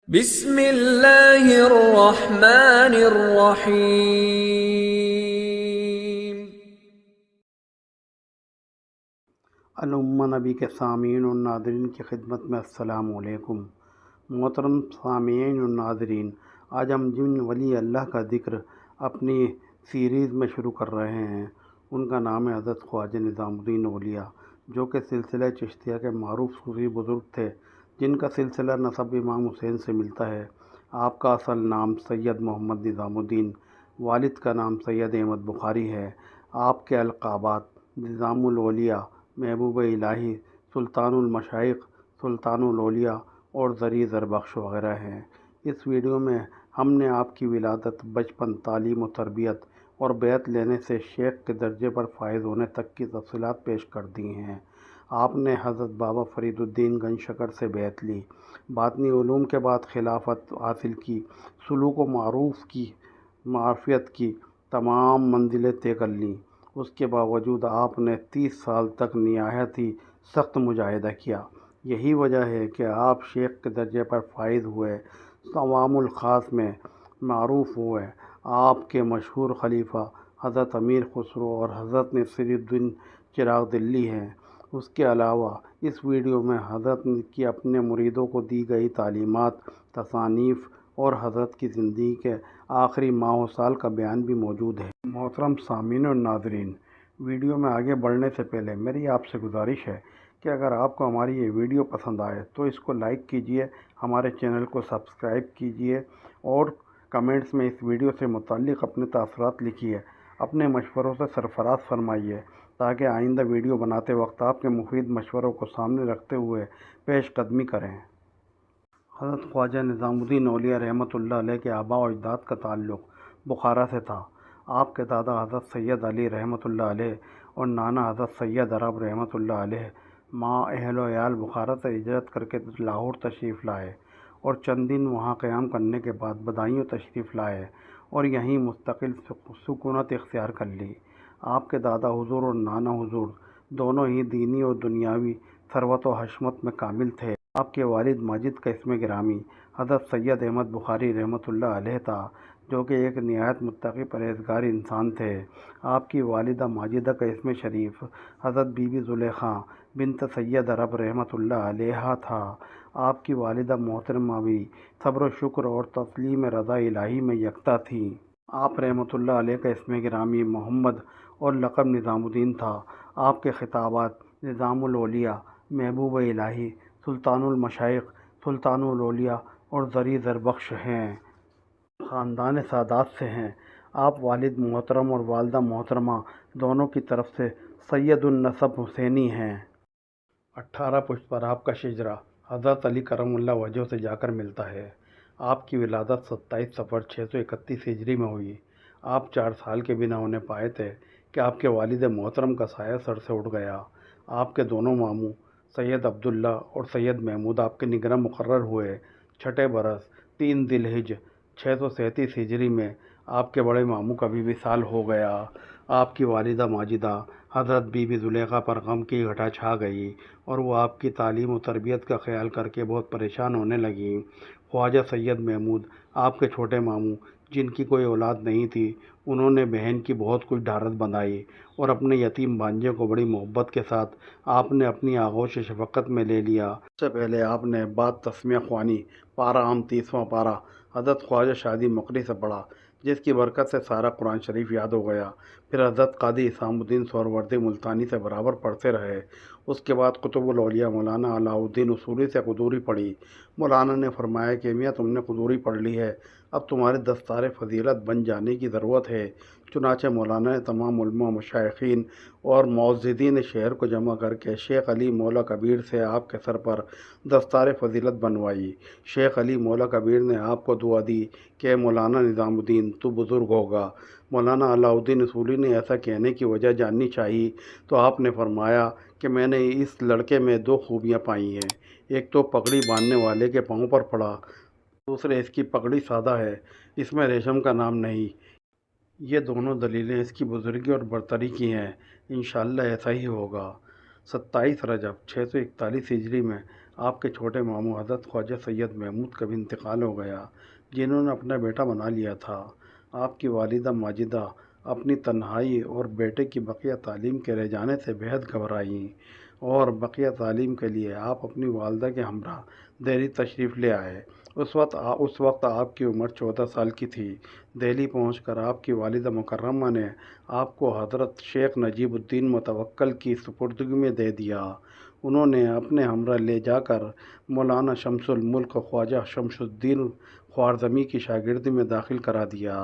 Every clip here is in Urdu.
بسم اللہ الرحمن الرحیم۔ الامہ نبی کے سامعین اور ناظرین کی خدمت میں السلام علیکم۔ محترم سامعین اور ناظرین، آج ہم جن ولی اللہ کا ذکر اپنی سیریز میں شروع کر رہے ہیں ان کا نام ہے حضرت خواجہ نظام الدین اولیاء، جو کہ سلسلہ چشتیہ کے معروف صوفی بزرگ تھے، جن کا سلسلہ نسب امام حسین سے ملتا ہے۔ آپ کا اصل نام سید محمد نظام الدین، والد کا نام سید احمد بخاری ہے۔ آپ کے القابات نظام الاولیاء، محبوب الہی، سلطان المشائخ، سلطان الاولیاء اور ذری زربخش وغیرہ ہیں۔ اس ویڈیو میں ہم نے آپ کی ولادت، بچپن، تعلیم و تربیت اور بیعت لینے سے شیخ کے درجے پر فائز ہونے تک کی تفصیلات پیش کر دی ہیں۔ آپ نے حضرت بابا فرید الدین گنج شکر سے بیعت لی، باطنی علوم کے بعد خلافت حاصل کی، سلوک و معرفت کی تمام منزلیں طے کر لیں۔ اس کے باوجود آپ نے 30 سال تک نہایت ہی سخت مجاہدہ کیا۔ یہی وجہ ہے کہ آپ شیخ کے درجے پر فائز ہوئے، عوام الخاص میں معروف ہوئے۔ آپ کے مشہور خلیفہ حضرت امیر خسرو اور حضرت نصیر الدین چراغ دلی ہیں۔ اس کے علاوہ اس ویڈیو میں حضرت کی اپنے مریدوں کو دی گئی تعلیمات، تصانیف اور حضرت کی زندگی کے آخری ماہ و سال کا بیان بھی موجود ہے۔ محترم سامعین اور ناظرین، ویڈیو میں آگے بڑھنے سے پہلے میری آپ سے گزارش ہے کہ اگر آپ کو ہماری یہ ویڈیو پسند آئے تو اس کو لائک کیجئے، ہمارے چینل کو سبسکرائب کیجئے اور کمنٹس میں اس ویڈیو سے متعلق اپنے تاثرات لکھیے، اپنے مشوروں سے سرفراز فرمائیے تاکہ آئندہ ویڈیو بناتے وقت آپ کے مفید مشوروں کو سامنے رکھتے ہوئے پیش قدمی کریں۔ حضرت خواجہ نظام الدین اولیاء رحمۃ اللہ علیہ کے آباء و اجداد کا تعلق بخارا سے تھا۔ آپ کے دادا حضرت سید علی رحمۃ اللہ علیہ اور نانا حضرت سید عرب رحمۃ اللہ علیہ ماں اہل و عیال بخارا سے ہجرت کر کے لاہور تشریف لائے اور چند دن وہاں قیام کرنے کے بعد بدایوں تشریف لائے اور یہیں مستقل سکونت اختیار کر لی۔ آپ کے دادا حضور اور نانا حضور دونوں ہی دینی اور دنیاوی ثروت و حشمت میں کامل تھے۔ آپ کے والد ماجد کا اسم گرامی حضرت سید احمد بخاری رحمۃ اللہ علیہ تھا، جو کہ ایک نہایت متقی پرہیزگار انسان تھے۔ آپ کی والدہ ماجدہ کا اسم شریف حضرت بی بی زلیخا بنت سید عرب رحمۃ اللہ علیہا تھا۔ آپ کی والدہ محترمہ بھی صبر و شکر اور تسلیم رضا الہی میں یکتا تھیں۔ آپ رحمۃ اللہ علیہ کا اسم گرامی محمد اور لقب نظام الدین تھا۔ آپ کے خطابات نظام الاولیاء، محبوب الہی، سلطان المشائخ، سلطان الاولیاء اور ذری زربخش ہیں۔ خاندان سادات سے ہیں۔ آپ والد محترم اور والدہ محترمہ دونوں کی طرف سے سید النسب حسینی ہیں۔ 18 پشت پر آپ کا شجرہ حضرت علی کرم اللہ وجہہ سے جا کر ملتا ہے۔ آپ کی ولادت 27 صفر 631 ہجری میں ہوئی۔ آپ 4 سال کے بھی نہ ہونے پائے تھے کہ آپ کے والد محترم کا سایہ سر سے اٹھ گیا۔ آپ کے دونوں ماموں سید عبداللہ اور سید محمود آپ کے نگراں مقرر ہوئے۔ چھٹے برس 3 ذی الحجہ 637 ہجری میں آپ کے بڑے ماموں کا بھی وصال ہو گیا۔ آپ کی والدہ ماجدہ حضرت بی بی زلیخا پر غم کی گھٹا چھا گئی اور وہ آپ کی تعلیم و تربیت کا خیال کر کے بہت پریشان ہونے لگیں۔ خواجہ سید محمود آپ کے چھوٹے ماموں، جن کی کوئی اولاد نہیں تھی، انہوں نے بہن کی بہت کچھ ڈھارس بندھائی اور اپنے یتیم بھانجے کو بڑی محبت کے ساتھ آپ نے اپنی آغوش شفقت میں لے لیا۔ سب سے پہلے آپ نے بعد تسمیہ خوانی پارہ عام 30واں پارہ حضرت خواجہ شادی مکری سے پڑھا، جس کی برکت سے سارا قرآن شریف یاد ہو گیا۔ پھر حضرت قاضی اسام الدین سہروردی ملتانی سے برابر پڑھتے رہے۔ اس کے بعد قطب الاولیاء مولانا علاء الدین اصولی سے قدوری پڑھی۔ مولانا نے فرمایا کہ میاں تم نے قدوری پڑھ لی ہے، اب تمہارے دستار فضیلت بن جانے کی ضرورت ہے۔ چنانچہ مولانا نے تمام علماء، مشائخین اور معززین شہر کو جمع کر کے شیخ علی مولا کبیر سے آپ کے سر پر دستار فضیلت بنوائی۔ شیخ علی مولا کبیر نے آپ کو دعا دی کہ اے مولانا نظام الدین، تو بزرگ ہوگا۔ مولانا علاء الدین اصولی نے ایسا کہنے کی وجہ جاننی چاہی تو آپ نے فرمایا کہ میں نے اس لڑکے میں 2 خوبیاں پائی ہیں، ایک تو پگڑی باندھنے والے کے پاؤں پر پڑا، دوسرے اس کی پگڑی سادہ ہے، اس میں ریشم کا نام نہیں۔ یہ دونوں دلیلیں اس کی بزرگی اور برتری کی ہیں، انشاءاللہ ایسا ہی ہوگا۔ 27 رجب 641 ہجری میں آپ کے چھوٹے ماموں حضرت خواجہ سید محمود کا بھی انتقال ہو گیا، جنہوں نے اپنا بیٹا بنا لیا تھا۔ آپ کی والدہ ماجدہ اپنی تنہائی اور بیٹے کی بقیہ تعلیم کے رہ جانے سے بے حد گھبرائیں، اور بقیہ تعلیم کے لیے آپ اپنی والدہ کے ہمراہ دہلی تشریف لے آئے۔ اس وقت آپ کی عمر 14 سال کی تھی۔ دہلی پہنچ کر آپ کی والدہ مکرمہ نے آپ کو حضرت شیخ نجیب الدین متوکل کی سپردگی میں دے دیا۔ انہوں نے اپنے ہمراہ لے جا کر مولانا شمس الملک خواجہ شمس الدین خوارزمی کی شاگردی میں داخل کرا دیا۔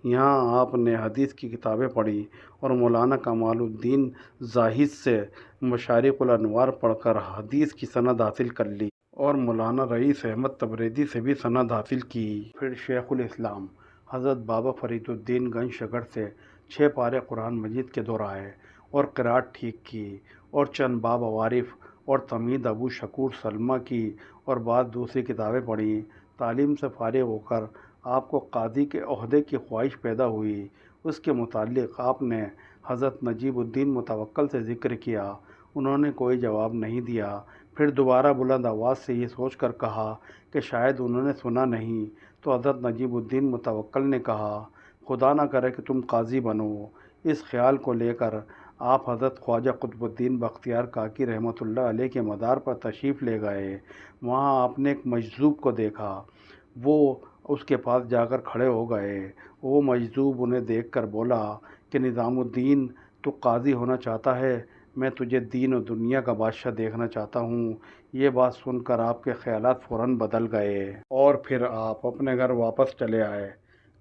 یہاں آپ نے حدیث کی کتابیں پڑھی اور مولانا کمال الدین زاہد سے مشارق الانوار پڑھ کر حدیث کی سند حاصل کر لی، اور مولانا رئیس احمد تبریزی سے بھی سند حاصل کی۔ پھر شیخ الاسلام حضرت بابا فرید الدین گنج شکر سے 6 پارے قرآن مجید کے دہرائے اور قرأت ٹھیک کی، اور چند باب عوارف اور تمہید ابو شکور سلمہ کی اور بعض دوسری کتابیں پڑھیں۔ تعلیم سے فارغ ہو کر آپ کو قاضی کے عہدے کی خواہش پیدا ہوئی۔ اس کے متعلق آپ نے حضرت نجیب الدین متوکل سے ذکر کیا۔ انہوں نے کوئی جواب نہیں دیا۔ پھر دوبارہ بلند آواز سے یہ سوچ کر کہا کہ شاید انہوں نے سنا نہیں، تو حضرت نجیب الدین متوکل نے کہا، خدا نہ کرے کہ تم قاضی بنو۔ اس خیال کو لے کر آپ حضرت خواجہ قطب الدین بختیار کاکی رحمۃ اللہ علیہ کے مزار پر تشریف لے گئے۔ وہاں آپ نے ایک مجذوب کو دیکھا۔ وہ اس کے پاس جا کر کھڑے ہو گئے۔ وہ مجذوب انہیں دیکھ کر بولا کہ نظام الدین، تو قاضی ہونا چاہتا ہے؟ میں تجھے دین و دنیا کا بادشاہ دیکھنا چاہتا ہوں۔ یہ بات سن کر آپ کے خیالات فوراً بدل گئے، اور پھر آپ اپنے گھر واپس چلے آئے۔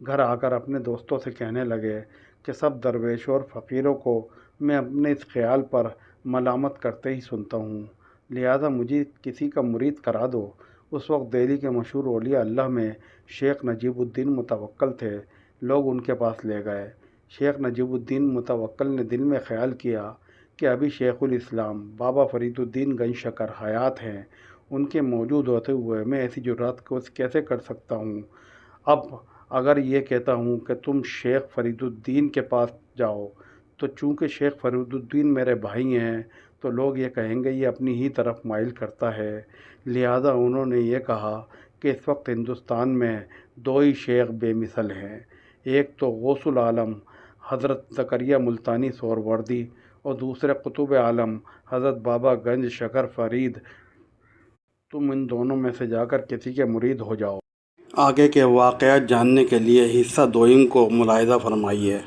گھر آ کر اپنے دوستوں سے کہنے لگے کہ سب درویشوں اور فقیروں کو میں اپنے اس خیال پر ملامت کرتے ہی سنتا ہوں، لہذا مجھے کسی کا مرید کرا دو۔ اس وقت دہلی کے مشہور اولیاء اللہ میں شیخ نجیب الدین متوکل تھے۔ لوگ ان کے پاس لے گئے۔ شیخ نجیب الدین متوکل نے دل میں خیال کیا کہ ابھی شیخ الاسلام بابا فرید الدین گنج شکر حیات ہیں، ان کے موجود ہوتے ہوئے میں ایسی جرات کو کیسے کر سکتا ہوں؟ اب اگر یہ کہتا ہوں کہ تم شیخ فرید الدین کے پاس جاؤ، تو چونکہ شیخ فرید الدین میرے بھائی ہیں، تو لوگ یہ کہیں گے یہ اپنی ہی طرف مائل کرتا ہے۔ لہذا انہوں نے یہ کہا کہ اس وقت ہندوستان میں 2 ہی شیخ بے مثل ہیں، ایک تو غوث العالم حضرت زکریا ملتانی سہروردی، اور دوسرے قطب عالم حضرت بابا گنج شکر فرید۔ تم ان دونوں میں سے جا کر کسی کے مرید ہو جاؤ۔ آگے کے واقعات جاننے کے لیے حصہ دوئم کو ملاحظہ فرمائیے۔